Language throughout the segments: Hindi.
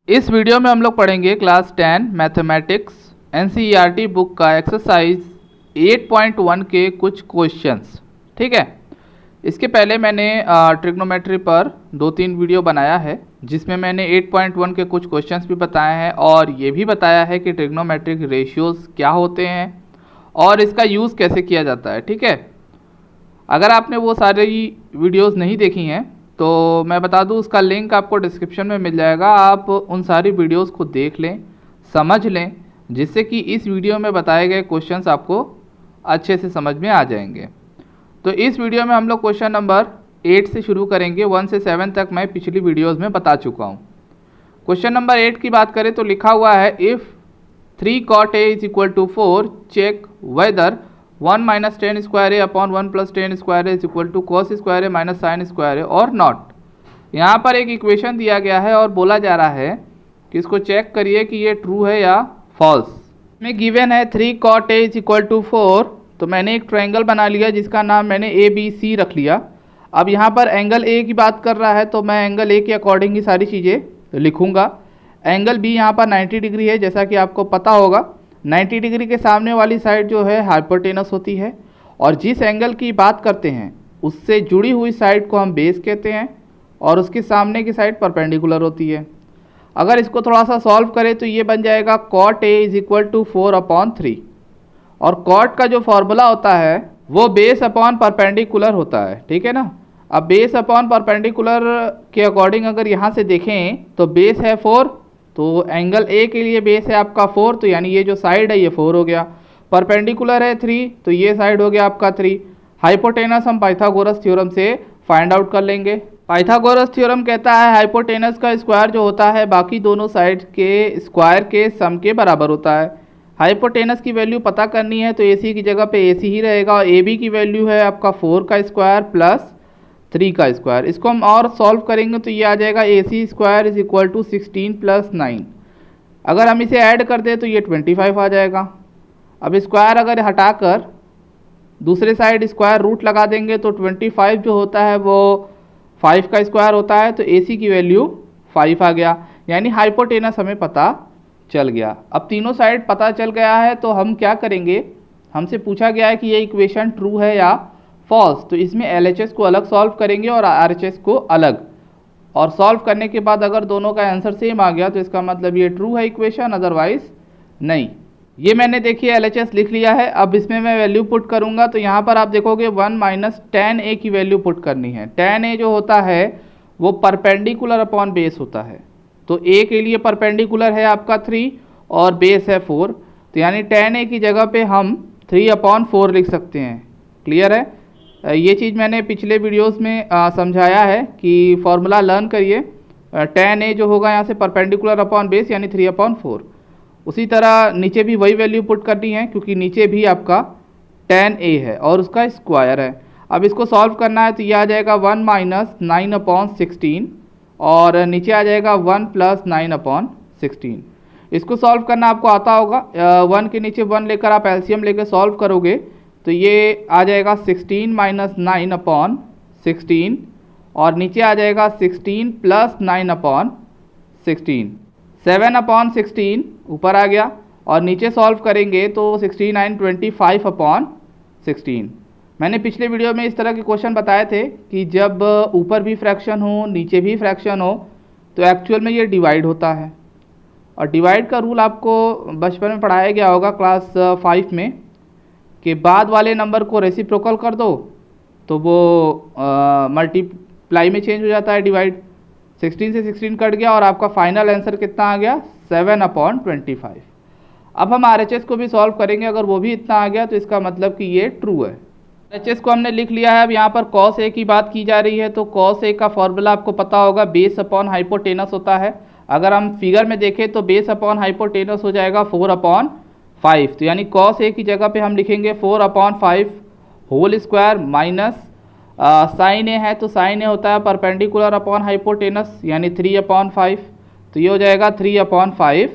इस वीडियो में हम लोग पढ़ेंगे क्लास 10 मैथमेटिक्स एनसीईआरटी बुक का एक्सरसाइज 8.1 के कुछ क्वेश्चंस। ठीक है, इसके पहले मैंने ट्रिग्नोमेट्री पर 2-3 वीडियो बनाया है जिसमें मैंने 8.1 के कुछ क्वेश्चंस भी बताए हैं और ये भी बताया है कि ट्रिग्नोमेट्रिक रेशियोज़ क्या होते हैं और इसका यूज़ कैसे किया जाता है। ठीक है, अगर आपने वो सारी वीडियोज़ नहीं देखी हैं तो मैं बता दूं, उसका लिंक आपको डिस्क्रिप्शन में मिल जाएगा। आप उन सारी वीडियोस को देख लें, समझ लें, जिससे कि इस वीडियो में बताए गए क्वेश्चंस आपको अच्छे से समझ में आ जाएंगे। तो इस वीडियो में हम लोग क्वेश्चन नंबर 8 से शुरू करेंगे। 1 से 7 तक मैं पिछली वीडियोज़ में बता चुका हूँ। क्वेश्चन नंबर 8 की बात करें तो लिखा हुआ है, if 3 cot a is equal to 4 check whether 1 minus tan square a upon 1 plus tan square a is equal to cos square a minus sine square a और नॉट। यहाँ पर एक इक्वेशन दिया गया है और बोला जा रहा है कि इसको चेक करिए कि ये ट्रू है या फॉल्स। में गिवन है 3 cot a is equal to 4, तो मैंने एक ट्रायंगल बना लिया जिसका नाम मैंने ए बी सी रख लिया। अब यहाँ पर एंगल ए की बात कर रहा है तो मैं एंगल ए के अकॉर्डिंग ही सारी चीज़ें लिखूँगा। एंगल बी यहाँ पर 90 डिग्री है, जैसा कि आपको पता होगा 90 डिग्री के सामने वाली साइड जो है हाइपोटेनस होती है और जिस एंगल की बात करते हैं उससे जुड़ी हुई साइड को हम बेस कहते हैं और उसके सामने की साइड परपेंडिकुलर होती है। अगर इसको थोड़ा सा सॉल्व करें तो ये बन जाएगा cot a is equal to 4/3 और cot का जो फॉर्मूला होता है वो बेस अपॉन परपेंडिकुलर होता है। ठीक है ना, अब बेस अपॉन परपेंडिकुलर के अकॉर्डिंग अगर यहाँ से देखें तो बेस है 4, तो एंगल ए के लिए बेस है आपका 4, तो यानी ये जो साइड है ये 4 हो गया। परपेंडिकुलर है 3, तो ये साइड हो गया आपका 3। हाइपोटेनस हम पाइथागोरस थ्योरम से फाइंड आउट कर लेंगे। पाइथागोरस थ्योरम कहता है हाइपोटेनस का स्क्वायर जो होता है बाकी दोनों साइड के स्क्वायर के सम के बराबर होता है। हाइपोटेनस की वैल्यू पता करनी है तो AC की जगह पे AC ही रहेगा और AB की वैल्यू है आपका 4 का स्क्वायर प्लस 3 का स्क्वायर। इसको हम और सॉल्व करेंगे तो ये आ जाएगा AC square is equal to 16 plus 9। अगर हम इसे ऐड कर दें तो ये 25 आ जाएगा। अब स्क्वायर अगर हटाकर दूसरे साइड स्क्वायर रूट लगा देंगे तो 25 जो होता है वो 5 का स्क्वायर होता है, तो AC की वैल्यू 5 आ गया, यानी हाइपोटेनस हमें पता चल गया। अब तीनों साइड पता चल गया है तो हम क्या करेंगे, हमसे पूछा गया है कि ये इक्वेशन ट्रू है या फॉल्स, तो इसमें LHS को अलग सॉल्व करेंगे और RHS को अलग, और सॉल्व करने के बाद अगर दोनों का आंसर सेम आ गया तो इसका मतलब ये ट्रू है इक्वेशन, अदरवाइज नहीं। ये मैंने देखिए LHS लिख लिया है। अब इसमें मैं वैल्यू पुट करूंगा तो यहाँ पर आप देखोगे 1 माइनस tan a की वैल्यू पुट करनी है। tan a जो होता है वो परपेंडिकुलर अपॉन बेस होता है, तो a के लिए परपेंडिकुलर है आपका 3 और बेस है 4, तो यानी tan a की जगह पे हम 3/4 लिख सकते हैं। क्लियर है, ये चीज़ मैंने पिछले वीडियोस में समझाया है कि फॉर्मूला लर्न करिए। tan a जो होगा यहाँ से परपेंडिकुलर अपॉन बेस यानी 3/4। उसी तरह नीचे भी वही वैल्यू पुट करनी है क्योंकि नीचे भी आपका tan a है और उसका स्क्वायर है। अब इसको सॉल्व करना है तो ये आ जाएगा 1 माइनस 9/16 और नीचे आ जाएगा 1 प्लस 9/16। इसको सॉल्व करना आपको आता होगा। 1 के नीचे 1 लेकर आप एलसीएम लेकर सॉल्व करोगे तो ये आ जाएगा 16 माइनस 9/16 और नीचे आ जाएगा 16 प्लस 9/16, 7/16 ऊपर आ गया और नीचे सॉल्व करेंगे तो 69 25/16। मैंने पिछले वीडियो में इस तरह के क्वेश्चन बताए थे कि जब ऊपर भी फ्रैक्शन हो नीचे भी फ्रैक्शन हो तो एक्चुअल में ये डिवाइड होता है, और डिवाइड का रूल आपको बचपन में पढ़ाया गया होगा क्लास 5 में कि बाद वाले नंबर को रेसिप्रोकल कर दो तो वो मल्टीप्लाई में चेंज हो जाता है, डिवाइड। 16 से 16 कट गया और आपका फाइनल आंसर कितना आ गया, 7/25। अब हम RHS को भी सॉल्व करेंगे, अगर वो भी इतना आ गया तो इसका मतलब कि ये ट्रू है। RHS को हमने लिख लिया है। अब यहाँ पर cos a की बात की जा रही है तो cos a का फॉर्मूला आपको पता होगा, बेस अपॉन हाइपोटेनस होता है। अगर हम फिगर में देखें तो बेस अपॉन हाइपोटेनस हो जाएगा 4/5, तो यानी cos a की जगह पे हम लिखेंगे 4/5 होल स्क्वायर माइनस साइन ए है तो साइन ए होता है परपेंडिकुलर अपॉन हाइपोटेनस यानी 3/5, तो ये हो जाएगा 3/5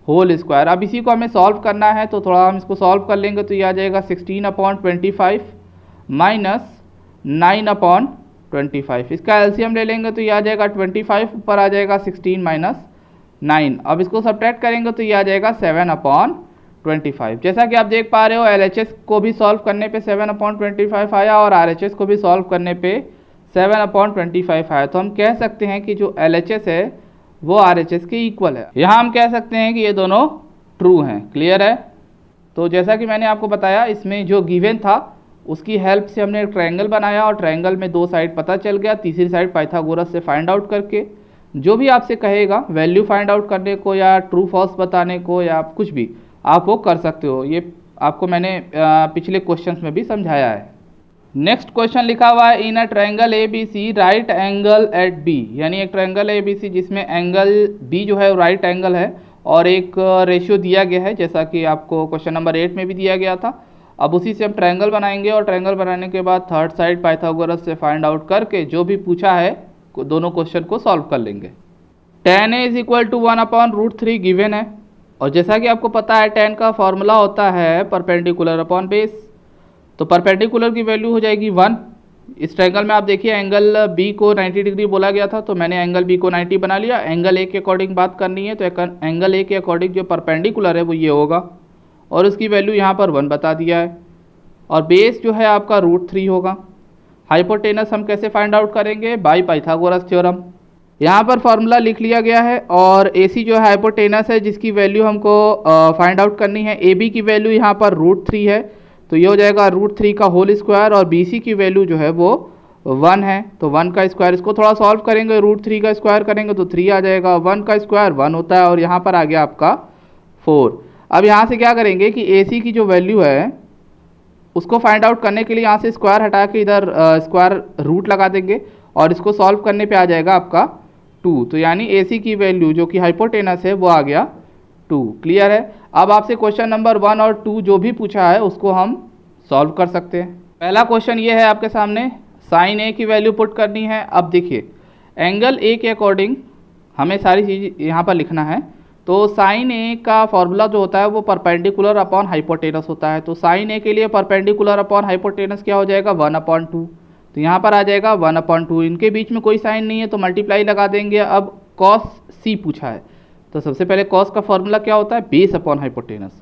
होल स्क्वायर। अब इसी को हमें सॉल्व करना है तो थोड़ा हम इसको सॉल्व कर लेंगे तो ये आ जाएगा 16/25 माइनस 9/25। इसका एलसीएम ले लेंगे तो ये आ जाएगा 25, ऊपर आ जाएगा 16 माइनस 9। अब इसको सब्ट्रैक्ट करेंगे तो ये आ जाएगा 7/25। जैसा कि आप देख पा रहे हो LHS को भी सॉल्व करने पे 7/25 आया और RHS को भी सॉल्व करने पे 7/25 आया। तो हम कह सकते हैं कि जो LHS है वो RHS के इक्वल है। यहाँ हम कह सकते हैं कि ये दोनों ट्रू हैं। क्लियर है? तो जैसा कि मैंने आपको बताया, इसमें जो गिवन था उसकी हेल्प से हमने एक ट्रायंगल बनाया और ट्रायंगल में 2 साइड पता चल गया, तीसरी साइड पाइथागोरस से फाइंड आउट करके जो भी आपसे कहेगा वैल्यू फाइंड आउट करने को या ट्रू फॉल्स बताने को या कुछ भी आप वो कर सकते हो। ये आपको मैंने पिछले क्वेश्चंस में भी समझाया है। नेक्स्ट क्वेश्चन लिखा हुआ है in a triangle ABC right angle at B, यानी एक ट्रायंगल ABC जिसमें एंगल B जो है राइट एंगल है और एक रेशियो दिया गया है जैसा कि आपको क्वेश्चन नंबर 8 में भी दिया गया था। अब उसी से हम ट्रायंगल बनाएंगे और ट्रायंगल बनाने के बाद थर्ड साइड पाइथागोरस से फाइंड आउट करके जो भी पूछा है दोनों क्वेश्चन को सॉल्व कर लेंगे। tan A = 1/√3 गिवन है और जैसा कि आपको पता है tan का फॉर्मूला होता है परपेंडिकुलर अपॉन बेस। तो परपेंडिकुलर की वैल्यू हो जाएगी 1। इस ट्रायंगल में आप देखिए एंगल B को 90 डिग्री बोला गया था तो मैंने एंगल B को 90 बना लिया। एंगल A के अकॉर्डिंग बात करनी है तो एंगल A के अकॉर्डिंग जो परपेंडिकुलर है वो ये होगा और उसकी वैल्यू यहाँ पर 1 बता दिया है और बेस जो है आपका √3 होगा। हाइपोटेनस हम कैसे फाइंड आउट करेंगे? By Pythagoras theorem. यहाँ पर फॉर्मूला लिख लिया गया है और AC जो है हाइपोटेनस है जिसकी वैल्यू हमको फाइंड आउट करनी है। AB की वैल्यू यहाँ पर √3 है तो ये हो जाएगा √3 का होल स्क्वायर और BC की वैल्यू जो है वो 1 है तो 1 का स्क्वायर। इसको थोड़ा सॉल्व करेंगे, √3 का स्क्वायर करेंगे तो 3 आ जाएगा। 1 का स्क्वायर 1 होता है और यहाँ पर आ गया आपका 4। अब यहाँ से क्या करेंगे कि AC की जो वैल्यू है उसको फाइंड आउट करने के लिए यहाँ से स्क्वायर हटा के इधर स्क्वायर रूट लगा देंगे और इसको सॉल्व करने पे आ जाएगा आपका 2। तो यानी AC की वैल्यू जो कि हाइपोटेनस है वो आ गया 2। क्लियर है? अब आपसे क्वेश्चन नंबर 1 और 2 जो भी पूछा है उसको हम सॉल्व कर सकते हैं। पहला क्वेश्चन ये है आपके सामने, साइन A की वैल्यू पुट करनी है। अब देखिए एंगल A के अकॉर्डिंग हमें सारी चीज़ यहाँ पर लिखना है। तो साइन A का फॉर्मूला जो होता है वो परपेंडिकुलर अपॉन हाइपोटेनस होता है। तो साइन A के लिए परपेंडिकुलर अपॉन हाइपोटेनस क्या हो जाएगा? 1/2। तो यहाँ पर आ जाएगा 1/2। इनके बीच में कोई साइन नहीं है तो मल्टीप्लाई लगा देंगे। अब कॉस C पूछा है तो सबसे पहले कॉस का फॉर्मूला क्या होता है? Base upon hypotenuse.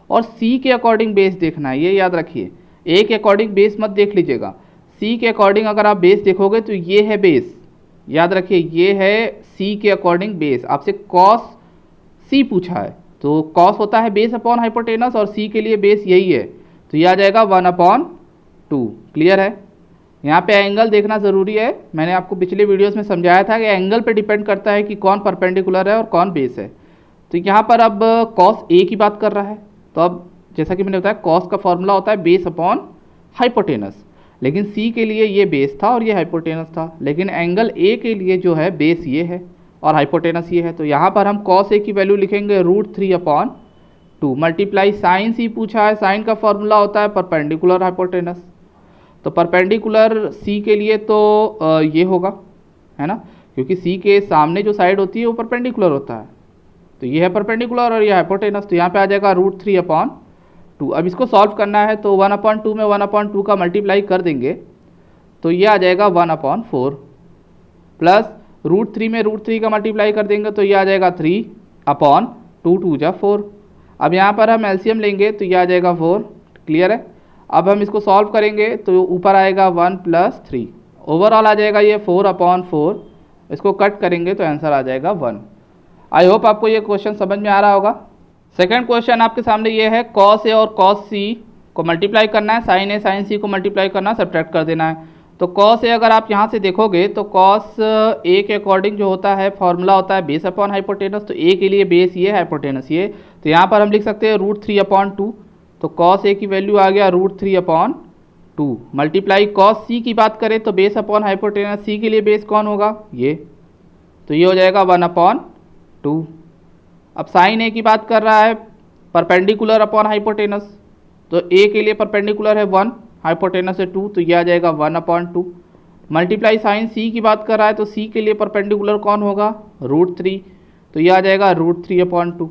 और C के अकॉर्डिंग बेस देखना है, ये याद रखिए। A के अकॉर्डिंग बेस मत देख लीजिएगा, C के अकॉर्डिंग अगर आप बेस देखोगे तो ये है बेस। याद रखिए ये है C के अकॉर्डिंग बेस। आपसे कॉस C पूछा है तो कॉस होता है बेस अपॉन हाइपोटेनस और C के लिए बेस यही है तो ये आ जाएगा 1/2। क्लियर है? यहाँ पे एंगल देखना ज़रूरी है। मैंने आपको पिछले वीडियोस में समझाया था कि एंगल पे डिपेंड करता है कि कौन परपेंडिकुलर है और कौन बेस है। तो यहाँ पर अब कॉस A की बात कर रहा है तो अब जैसा कि मैंने बताया कॉस का फॉर्मूला होता है बेस अपॉन हाइपोटेनस, लेकिन C के लिए ये बेस था और ये हाइपोटेनस था, लेकिन एंगल A के लिए जो है बेस ये है और हाइपोटेनस ये है। तो यहाँ पर हम कॉस A की वैल्यू लिखेंगे √3/2 मल्टीप्लाई साइन C पूछा है। साइन का फॉर्मूला होता है परपेंडिकुलर हाइपोटेनस। तो परपेंडिकुलर C के लिए तो ये होगा, है ना, क्योंकि C के सामने जो साइड होती है वो परपेंडिकुलर होता है। तो ये है परपेंडिकुलर और ये हाइपोटेनस। तो यहाँ पे आ जाएगा √3/2। अब इसको सॉल्व करना है तो 1/2 में 1/2 का मल्टीप्लाई कर देंगे तो ये आ जाएगा 1/4 प्लस √3 में √3 का मल्टीप्लाई कर देंगे तो ये आ जाएगा 3/2। 2 × 4। अब यहाँ पर हम एलसीएम लेंगे तो ये आ जाएगा 4। क्लियर है? अब हम इसको सॉल्व करेंगे तो ऊपर आएगा 1 + 3। ओवरऑल आ जाएगा ये 4/4। इसको कट करेंगे तो आंसर आ जाएगा 1। आई होप आपको ये क्वेश्चन समझ में आ रहा होगा। सेकंड क्वेश्चन आपके सामने ये है, कॉस A और कॉस C को मल्टीप्लाई करना है, साइन A साइन C को मल्टीप्लाई करना है, सब्ट्रैक्ट कर देना है। तो कॉस A अगर आप यहाँ से देखोगे तो कॉस A के अकॉर्डिंग जो होता है फॉर्मूला होता है बेस अपॉन हाइपोटेनस। तो A के लिए बेस ये, हाइपोटेनस ये। तो यहाँ पर हम लिख सकते हैं √3/2। तो कॉस A की वैल्यू आ गया √3/2 मल्टीप्लाई कॉस C की बात करें तो बेस अपॉन हाइपोटेनस। C के लिए बेस कौन होगा? ये। तो ये हो जाएगा 1/2। अब साइन A की बात कर रहा है परपेंडिकुलर अपॉन हाइपोटेनस। तो A के लिए परपेंडिकुलर है 1, हाइपोटेनस है 2, तो ये आ जाएगा 1/2 मल्टीप्लाई साइन C की बात कर रहा है तो C के लिए परपेंडिकुलर कौन होगा? √3। तो ये आ जाएगा √3/2।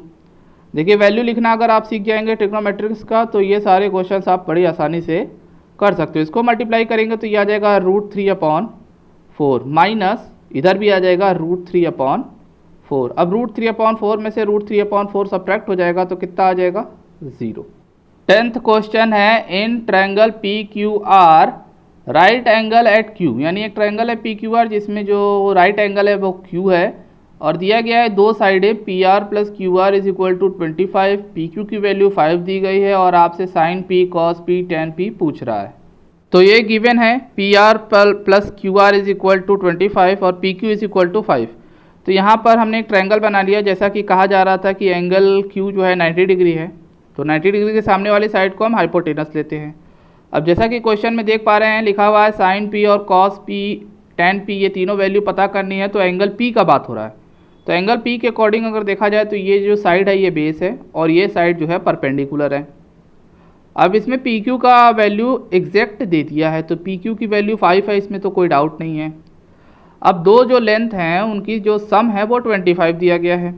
देखिए वैल्यू लिखना अगर आप सीख जाएंगे ट्रिग्नोमेट्रिक्स का तो ये सारे क्वेश्चंस आप बड़ी आसानी से कर सकते हो। इसको मल्टीप्लाई करेंगे तो ये आ जाएगा √3/4 माइनस इधर भी आ जाएगा √3/4। 4। अब √3/4 में से √3/4 सब्ट्रैक्ट हो जाएगा तो कितना आ जाएगा 0। 10th क्वेश्चन है in triangle PQR right angle at Q, यानी एक ट्रायंगल है PQR जिसमें जो राइट एंगल है वो Q है और दिया गया है दो साइडें PR + QR is equal to 25। PQ की वैल्यू 5 दी गई है और आपसे sin P cos P tan P पूछ रहा है। तो ये गिवन है PR + QR is equal to 25 और PQ इज इक्वल टू 5। तो यहाँ पर हमने एक ट्रायंगल बना लिया, जैसा कि कहा जा रहा था कि एंगल Q जो है 90 डिग्री है, तो 90 डिग्री के सामने वाली साइड को हम हाइपोटेनस लेते हैं। अब जैसा कि क्वेश्चन में देख पा रहे हैं लिखा हुआ है sin P और cos P tan P, ये तीनों वैल्यू पता करनी है, तो एंगल P का बात हो रहा है। तो एंगल P के अकॉर्डिंग अगर देखा जाए तो ये जो साइड है ये बेस है और ये साइड जो है परपेंडिकुलर है। अब इसमें PQ का वैल्यू एग्जैक्ट दे दिया है, तो PQ की वैल्यू 5 है, इसमें तो कोई डाउट नहीं है। अब दो जो लेंथ हैं उनकी जो सम है वो 25 दिया गया है।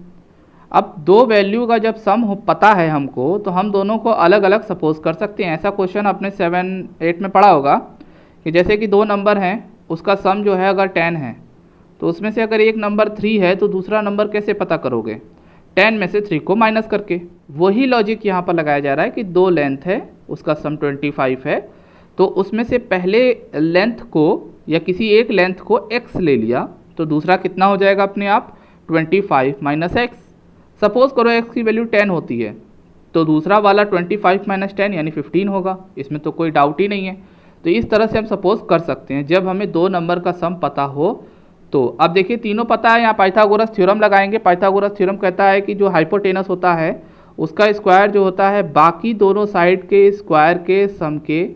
अब दो वैल्यू का जब सम पता है हमको तो हम दोनों को अलग अलग सपोज कर सकते हैं। ऐसा क्वेश्चन आपने 7-8 में पढ़ा होगा कि जैसे कि दो नंबर हैं उसका सम जो है अगर 10 है तो उसमें से अगर एक नंबर 3 है तो दूसरा नंबर कैसे पता करोगे? 10 में से 3 को माइनस करके। वही लॉजिक यहाँ पर लगाया जा रहा है कि दो लेंथ है उसका सम 25 है, तो उसमें से पहले लेंथ को या किसी एक लेंथ को x ले लिया तो दूसरा कितना हो जाएगा अपने आप 25 माइनस x। सपोज करो x की वैल्यू 10 होती है तो दूसरा वाला 25 माइनस 10 यानी 15 होगा, इसमें तो कोई डाउट ही नहीं है। तो इस तरह से हम सपोज कर सकते हैं जब हमें दो नंबर का सम पता हो। तो अब देखिए तीनों पता है, यहाँ पाइथागोरस थ्योरम लगाएंगे। पाइथागोरस थ्योरम कहता है कि जो हाइपोटेनस होता है उसका स्क्वायर जो होता है बाकी दोनों साइड के स्क्वायर के सम के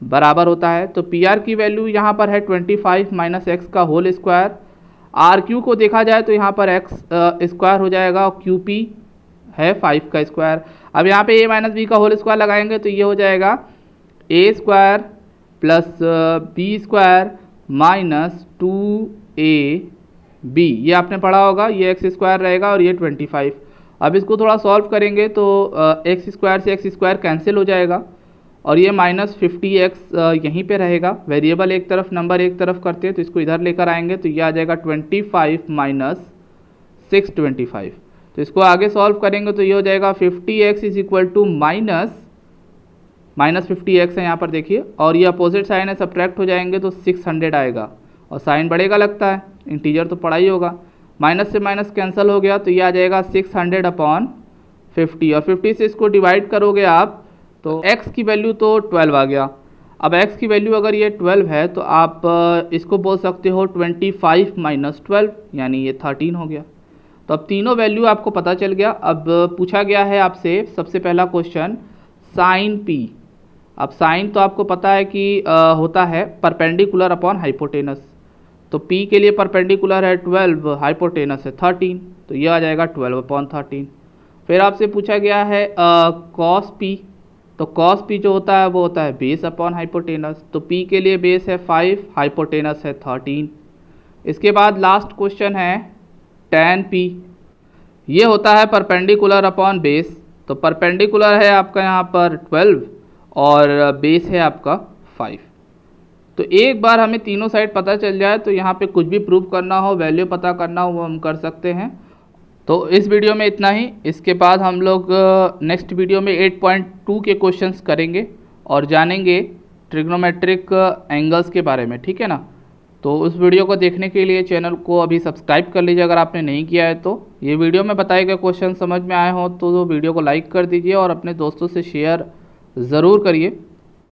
बराबर होता है। तो PR की वैल्यू यहाँ पर है 25 माइनस x का होल स्क्वायर। RQ को देखा जाए तो यहाँ पर x स्क्वायर हो जाएगा और QP है 5 का स्क्वायर। अब यहाँ पे a माइनस बी का होल स्क्वायर लगाएंगे तो ये हो जाएगा a square plus b square minus 2ab, ये आपने पढ़ा होगा, ये x स्क्वायर रहेगा और ये 25। अब इसको थोड़ा सॉल्व करेंगे तो x स्क्वायर से x स्क्वायर कैंसिल हो जाएगा और ये माइनस 50x यहीं पे रहेगा। वेरिएबल एक तरफ नंबर एक तरफ करते हैं तो इसको इधर लेकर आएंगे तो ये आ जाएगा 25 माइनस 625। तो इसको आगे सॉल्व करेंगे तो ये हो जाएगा 50x is equal to minus 50x है यहाँ पर देखिए, और ये अपोजिट साइन है सब्ट्रैक्ट हो जाएंगे तो 600 आएगा और साइन बढ़ेगा लगता है, इंटीजर तो पढ़ा ही होगा। माइनस से माइनस कैंसिल हो गया तो ये आ जाएगा 600/50 और 50 से इसको डिवाइड करोगे आप तो x की वैल्यू तो 12 आ गया। अब x की वैल्यू अगर ये 12 है तो आप इसको बोल सकते हो 25 माइनस 12 यानी ये 13 हो गया। तो अब तीनों वैल्यू आपको पता चल गया। अब पूछा गया है आपसे सबसे पहला क्वेश्चन साइन P। अब साइन तो आपको पता है कि होता है परपेंडिकुलर अपॉन हाइपोटेनस, तो P के लिए परपेंडिकुलर है 12, हाइपोटेनस है 13, तो ये आ जाएगा 12/13। फिर आपसे पूछा गया है कॉस P, तो कॉस P जो होता है वो होता है बेस अपॉन हाइपोटेनस, तो P के लिए बेस है 5, हाइपोटेनस है 13। इसके बाद लास्ट क्वेश्चन है tan P, ये होता है परपेंडिकुलर अपॉन बेस, तो परपेंडिकुलर है आपका यहाँ पर 12 और बेस है आपका 5। तो एक बार हमें तीनों साइड पता चल जाए तो यहाँ पे कुछ भी प्रूव करना हो, वैल्यू पता करना हो, वो हम कर सकते हैं। तो इस वीडियो में इतना ही। इसके बाद हम लोग नेक्स्ट वीडियो में 8.2 के क्वेश्चंस करेंगे और जानेंगे ट्रिग्नोमेट्रिक एंगल्स के बारे में, ठीक है ना। तो उस वीडियो को देखने के लिए चैनल को अभी सब्सक्राइब कर लीजिए अगर आपने नहीं किया है तो। ये वीडियो में बताए गए क्वेश्चन समझ में आए हो तो वीडियो को लाइक कर दीजिए और अपने दोस्तों से शेयर ज़रूर करिए।